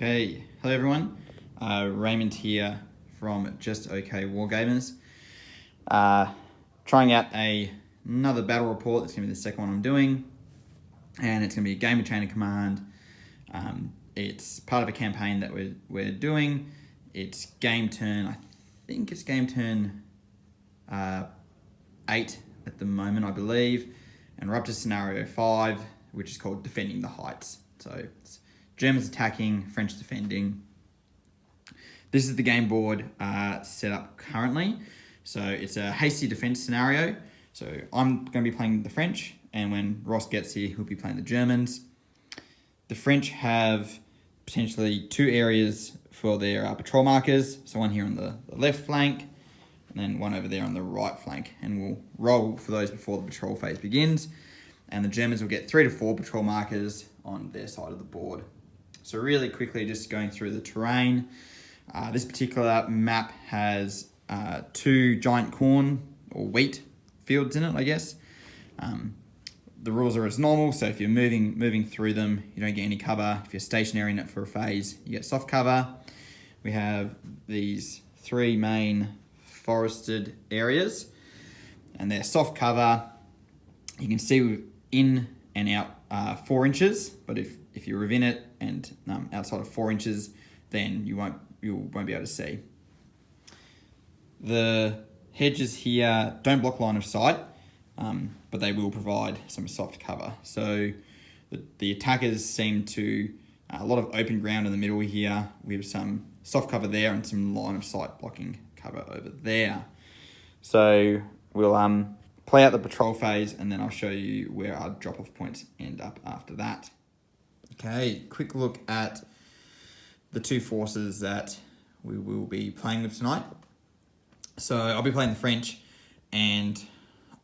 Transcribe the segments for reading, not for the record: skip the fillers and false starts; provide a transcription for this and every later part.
Okay, hello everyone. Raymond here from Just-ok-wargamers. Trying out another battle report. That's going to be the second one I'm doing, and it's going to be a game of chain of command. It's part of a campaign that we're doing. It's game turn. I think it's game turn 8 at the moment, I believe, and we're up to scenario 5, which is called Defending the Heights. So it's Germans attacking, French defending. This is the game board set up currently. So it's a hasty defense scenario. So I'm going to be playing the French, and when Ross gets here, he'll be playing the Germans. The French have potentially 2 areas for their patrol markers. So one here on the left flank, and then one over there on the right flank. And we'll roll for those before the patrol phase begins. And the Germans will get 3 to 4 patrol markers on their side of the board. So really quickly, just going through the terrain. This particular map has 2 giant corn or wheat fields in it, I guess. The rules are as normal, so if you're moving through them, you don't get any cover. If you're stationary in it for a phase, you get soft cover. We have these 3 main forested areas, and they're soft cover. You can see in and out 4 inches, but if you're within it and outside of 4 inches, then you won't be able to see. The hedges here don't block line of sight, but they will provide some soft cover. So the attackers seem to a lot of open ground in the middle here with some soft cover there and some line of sight blocking cover over there. So we'll play out the patrol phase, and then I'll show you where our drop-off points end up after that. Okay, quick look at the 2 forces that we will be playing with tonight. So I'll be playing the French, and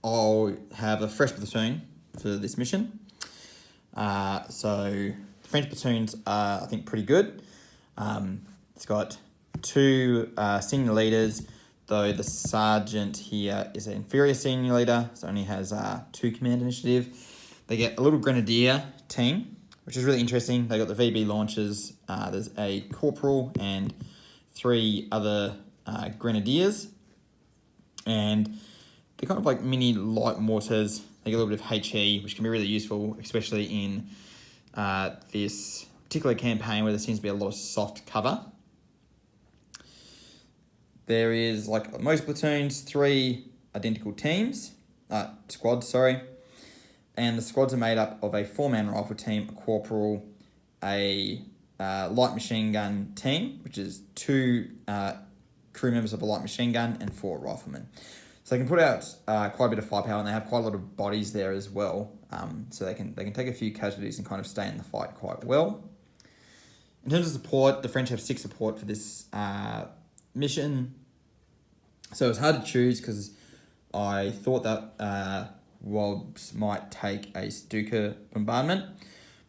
I'll have a fresh platoon for this mission. So the French platoons are, I think, pretty good. It's got 2 senior leaders, though the sergeant here is an inferior senior leader, so only has 2 command initiative. They get a little grenadier team, which is really interesting. They got the VB launchers. There's a corporal and 3 other grenadiers, and they're kind of like mini light mortars. They get a little bit of HE, which can be really useful, especially in this particular campaign where there seems to be a lot of soft cover. There is, like most platoons, 3 identical squads, and the squads are made up of a 4-man rifle team, a corporal, a light machine gun team, which is 2 crew members of a light machine gun, and 4 riflemen. So they can put out quite a bit of firepower, and they have quite a lot of bodies there as well. So they can take a few casualties and kind of stay in the fight quite well. In terms of support, the French have 6 support for this mission. So it's hard to choose because I thought that Wobbs might take a Stuka bombardment.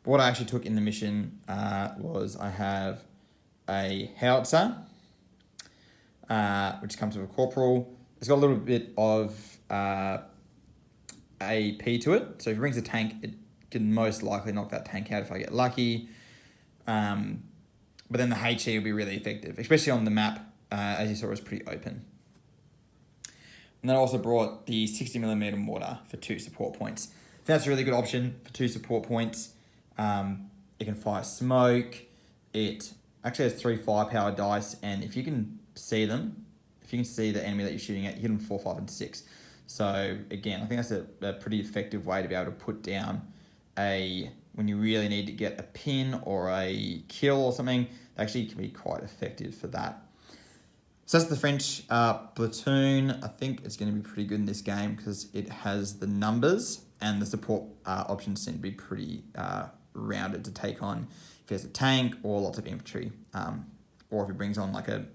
But what I actually took in the mission was I have a howitzer, which comes with a corporal. It's got a little bit of AP to it. So if it brings a tank, it can most likely knock that tank out if I get lucky. But then the HE will be really effective, especially on the map, as you saw, it was pretty open. And then I also brought the 60mm mortar for 2 support points. I think that's a really good option for 2 support points. It can fire smoke. It actually has 3 firepower dice, and if you can see them, if you can see the enemy that you're shooting at, you hit them 4, 5, and 6. So again, I think that's a pretty effective way to be able to put down when you really need to get a pin or a kill or something. It actually can be quite effective for that. So that's the French platoon. I think it's going to be pretty good in this game because it has the numbers, and the support options seem to be pretty rounded to take on if he has a tank or lots of infantry. Or if he brings on like a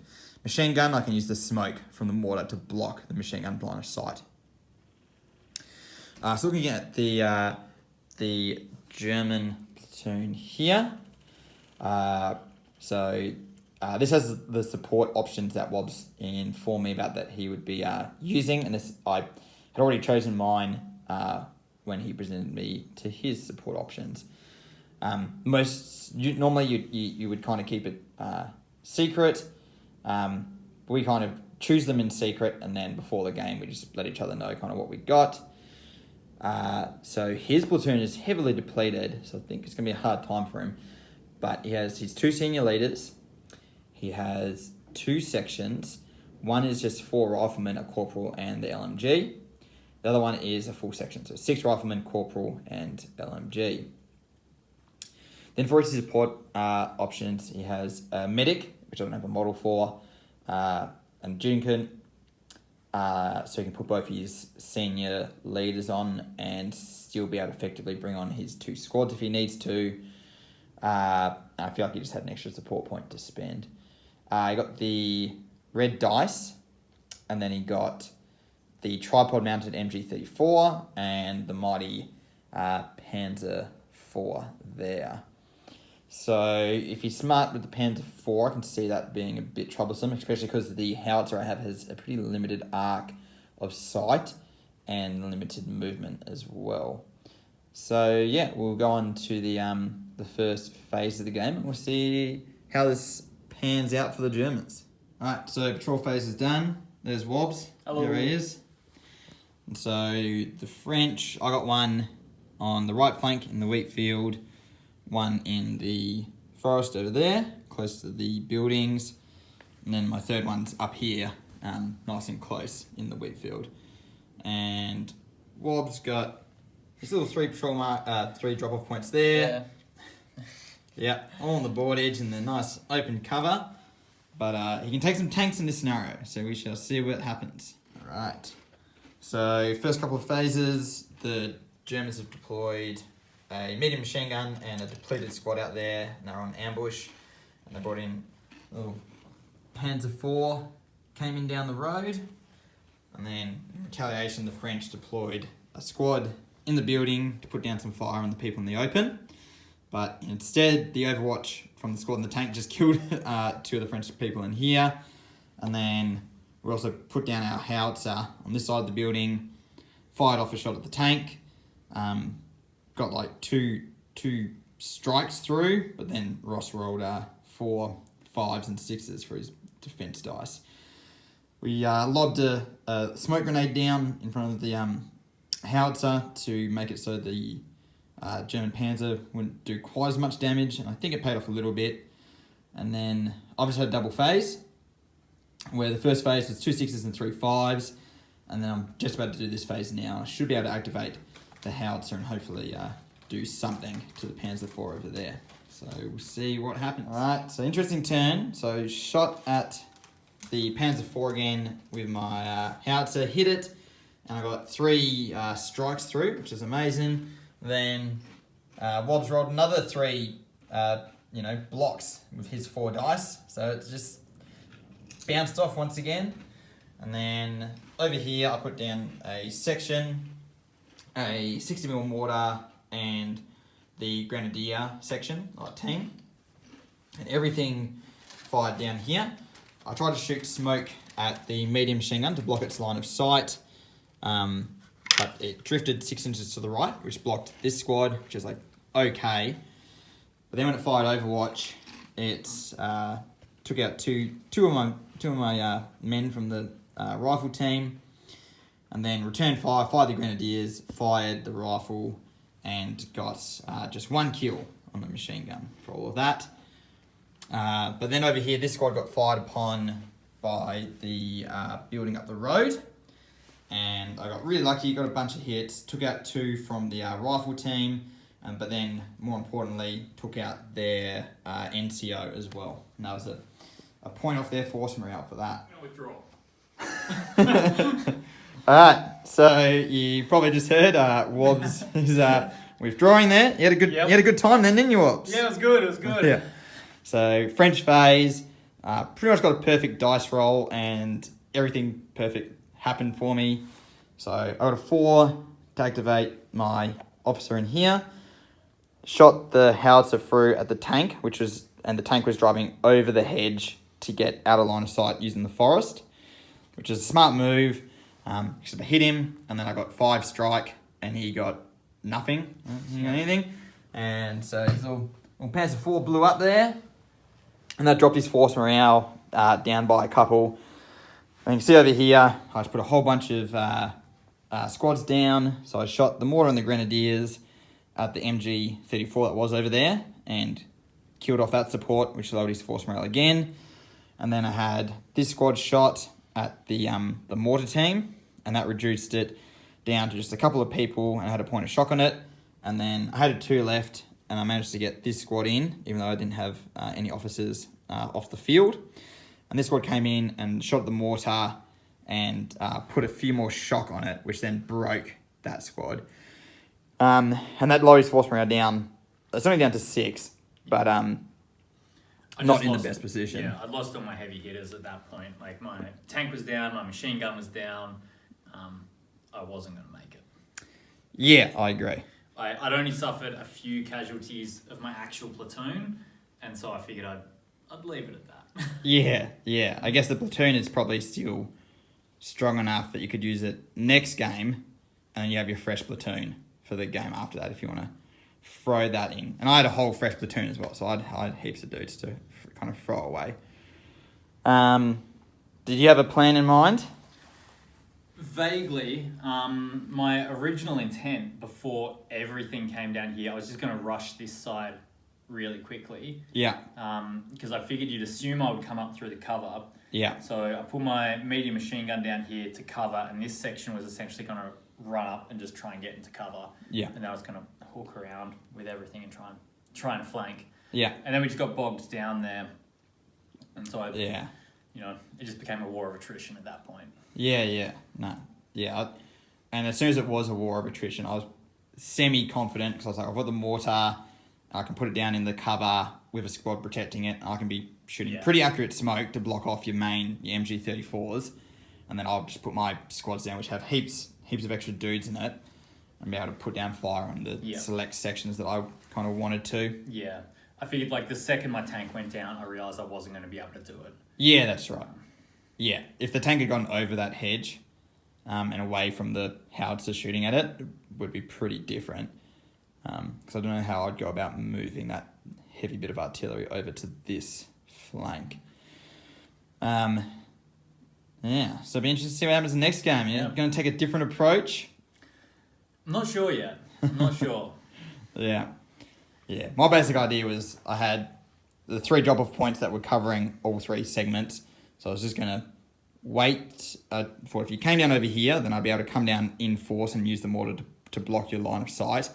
machine gun, I can use the smoke from the mortar to block the machine gun line of sight. So looking at the German platoon here. This has the support options that Wobbs informed me about that he would be using, and I had already chosen mine when he presented me to his support options. Normally you would kind of keep it secret. We kind of choose them in secret, and then before the game we just let each other know kind of what we got. So his platoon is heavily depleted, so I think it's going to be a hard time for him. But he has his 2 senior leaders. He has 2 sections. One is just 4 riflemen, a corporal, and the LMG. The other one is a full section, so 6 riflemen, corporal, and LMG. Then for his support options, he has a medic, which I don't have a model for, and adjutant, so he can put both his senior leaders on and still be able to effectively bring on his 2 squads if he needs to. I feel like he just had an extra support point to spend. He got the red dice, and then he got the tripod-mounted MG34 and the mighty Panzer IV there. So if he's smart with the Panzer IV, I can see that being a bit troublesome, especially because the howitzer I have has a pretty limited arc of sight and limited movement as well. So yeah, we'll go on to the first phase of the game, and we'll see how this pans out for the Germans. Alright, so patrol phase is done. There's Wobbs. Hello. There he is. And so the French, I got one on the right flank in the wheat field, one in the forest over there, close to the buildings, and then my third one's up here, nice and close in the wheat field. And Wobb's got his little 3 patrol 3 drop-off points there. Yeah, all on the board edge in the nice open cover. But he can take some tanks in this scenario, so we shall see what happens. Alright, so first couple of phases, the Germans have deployed a medium machine gun and a depleted squad out there, and they're on ambush. And they brought in little Panzer IV, came in down the road, and then in retaliation the French deployed a squad in the building to put down some fire on the people in the open. But instead, the Overwatch from the squad and the tank just killed 2 of the French people in here. And then we also put down our howitzer on this side of the building, fired off a shot at the tank, got like two strikes through, but then Ross rolled 4 5s and 6s for his defense dice. We lobbed a smoke grenade down in front of the howitzer to make it so the German Panzer wouldn't do quite as much damage, and I think it paid off a little bit. And then obviously had a double phase, where the first phase was 2 6s and 3 5s, and then I'm just about to do this phase now. I should be able to activate the howitzer and hopefully do something to the Panzer IV over there. So we'll see what happens. Alright, so interesting turn. So shot at the Panzer IV again with my howitzer, hit it, and I got 3 strikes through, which is amazing. Then Wobbs rolled another 3 blocks with his 4 dice, so it just bounced off once again. And then over here I put down a section, a 60mm mortar, and the grenadier section, like team, and everything fired down here. I tried to shoot smoke at the medium machine gun to block its line of sight, but it drifted 6 inches to the right, which blocked this squad, which is like okay. But then when it fired Overwatch, it took out two of my men from the rifle team, and then returned fire, fired the grenadiers, fired the rifle, and got just 1 kill on the machine gun for all of that. But then over here, this squad got fired upon by the building up the road, and I got really lucky, got a bunch of hits, took out 2 from the rifle team, but then, more importantly, took out their NCO as well. And that was a point off their force morale for that. Withdrawal. Alright, so you probably just heard Wobbs is withdrawing there. You had a good time then, didn't you, Wobbs? Yeah, it was good. Yeah. So French phase, pretty much got a perfect dice roll, and everything perfect happened for me. So I got a 4 to activate my officer in here. Shot the howitzer through at the tank, and the tank was driving over the hedge to get out of line of sight using the forest, which is a smart move. Except I hit him, and then I got 5 strike, and he got nothing. He got anything. And so his little Panzer IV blew up there. And that dropped his force morale down by a couple. And you can see over here, I just put a whole bunch of squads down. So I shot the mortar and the grenadiers at the MG34 that was over there and killed off that support, which lowered his force morale again. And then I had this squad shot at the mortar team, and that reduced it down to just a couple of people, and I had a point of shock on it. And then I had 2 left, and I managed to get this squad in, even though I didn't have any officers off the field. And this squad came in and shot the mortar and put a few more shock on it, which then broke that squad. And that lowered his force morale down. It's only down to 6, but not in the best position. Yeah, I'd lost all my heavy hitters at that point. Like my tank was down, my machine gun was down. I wasn't going to make it. Yeah, I agree. I'd only suffered a few casualties of my actual platoon, and so I figured I'd leave it at that. Yeah. I guess the platoon is probably still strong enough that you could use it next game, and then you have your fresh platoon for the game after that if you want to throw that in. And I had a whole fresh platoon as well, so I had heaps of dudes to kind of throw away. Did you have a plan in mind? Vaguely. My original intent before everything came down here, I was just going to rush this side really quickly. Yeah. Because I figured you'd assume I would come up through the cover. Yeah. So I put my medium machine gun down here to cover, and this section was essentially going to run up and just try and get into cover. Yeah. And then I was going to hook around with everything and try and flank. Yeah. And then we just got bogged down there. And so it just became a war of attrition at that point. Yeah. No. Yeah. And as soon as it was a war of attrition, I was semi-confident because I was like, I've got the mortar, I can put it down in the cover with a squad protecting it, and I can be shooting pretty accurate smoke to block off your MG34s, and then I'll just put my squads down, which have heaps of extra dudes in it, and be able to put down fire on the select sections that I kind of wanted to. Yeah. I figured like the second my tank went down, I realised I wasn't going to be able to do it. Yeah, that's right. Yeah, if the tank had gone over that hedge and away from the howitzer shooting at it would be pretty different. Because I don't know how I'd go about moving that heavy bit of artillery over to this flank. So it'll be interesting to see what happens in the next game. You're going to take a different approach? I'm not sure yet. I'm not sure. Yeah. My basic idea was I had the 3 drop-off points that were covering all 3 segments. So I was just going to wait for if you came down over here, then I'd be able to come down in force and use the mortar to block your line of sight.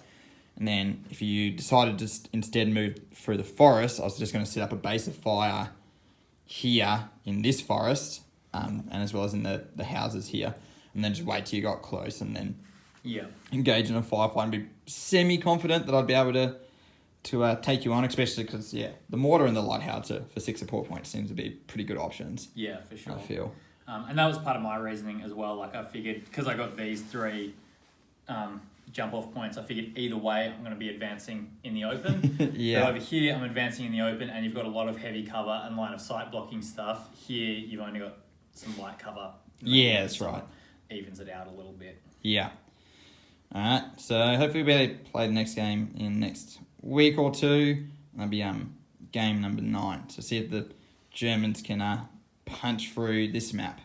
And then if you decided to instead move through the forest, I was just going to set up a base of fire here in this forest, and as well as in the houses here, and then just wait till you got close and then engage in a firefight and be semi-confident that I'd be able to take you on, especially because, the mortar and the light howitzer for 6 support points seems to be pretty good options. Yeah, for sure. I feel. And that was part of my reasoning as well. Like I figured, because I got these 3 jump-off points, I figured either way I'm going to be advancing in the open. But over here I'm advancing in the open, and you've got a lot of heavy cover and line of sight blocking stuff. Here you've only got some light cover. Yeah, that's right. Evens it out a little bit. Yeah. Alright, so hopefully we'll be able to play the next game in next week or 2. That'll be game number 9. So see if the Germans can punch through this map.